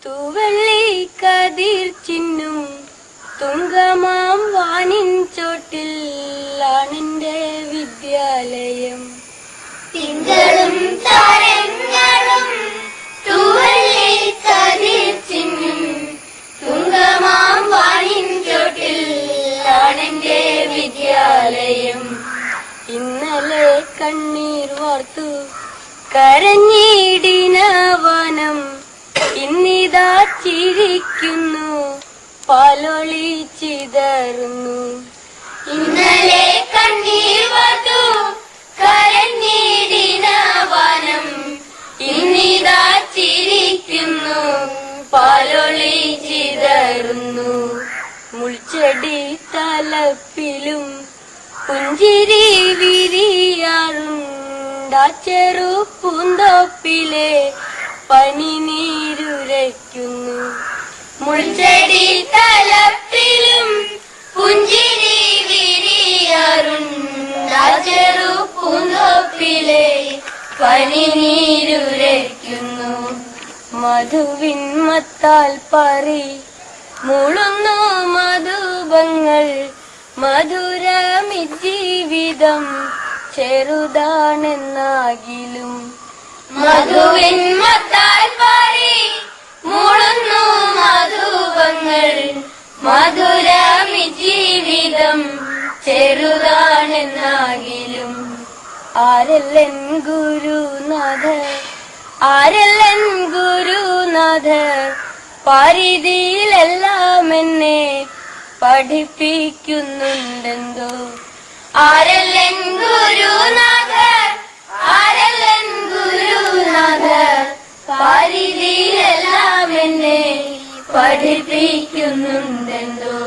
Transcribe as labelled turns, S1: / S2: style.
S1: തൂവള്ളി കതിർ ചിന്നും തുങ്കമാം വാനിൻ ചോട്ടിൽ ആണെന്റെ വിദ്യാലയം.
S2: തിങ്കളും താരങ്ങളും തൂവള്ളി കതിർ ചിന്നും തുങ്കമാം വാനിൻ ചോട്ടിൽ ആണെന്റെ വിദ്യാലയം.
S1: ഇന്നലെ കണ്ണീർ വാർത്തു കരഞ്ഞിടിന വനം ഇന്നിതാ ചിരിക്കുന്നു പാലൊളി ചിതറുന്നു.
S2: ഇന്നലെ കണ്ണീർ വാർത്തു കരഞ്ഞിടിന വനം ഇന്നിതാ ചിരിക്കുന്നു പാലൊളി ചിതറുന്നു.
S1: മുൾച്ചെടി തലപ്പിലും പുഞ്ചിരി വിരിയാറുണ്ടാ ചെറു പൂന്തോപ്പിലെ പനി നീരുരയ്ക്കുന്നു.
S2: മുൾച്ചെടി തലപ്പിലും പുഞ്ചിരി വിരിയാറുണ്ടാ ചെറു പൂന്തോപ്പിലെ പനി നീരുരയ്ക്കുന്നു.
S1: മധുവിൻ മത്താൽ പറി മുളുന്നു മധുപങ്ങൾ മധുരമി ജീവിതം ചെറുതാണെന്നാകിലും.
S2: മധുവിൻ മത്താൽ പറി മുളുന്നു മധുപങ്ങൾ മധുരമി ജീവിതം ചെറുതാണെന്നാകിലും.
S1: ആരല്ലൻ ഗുരുനാഥർ ആരല്ലൻ ഗുരുനാഥർ പരിധിയിലെല്ലാം എന്നെ പഠിപ്പിക്കുന്നുണ്ടെന്തോ.
S2: ആരല്ലൻ ഗുരുനാഥർ ആരല്ലൻ ഗുരുനാഥർ പരിധിയിലെല്ലാം എന്നെ പഠിപ്പിക്കുന്നുണ്ടെന്തോ.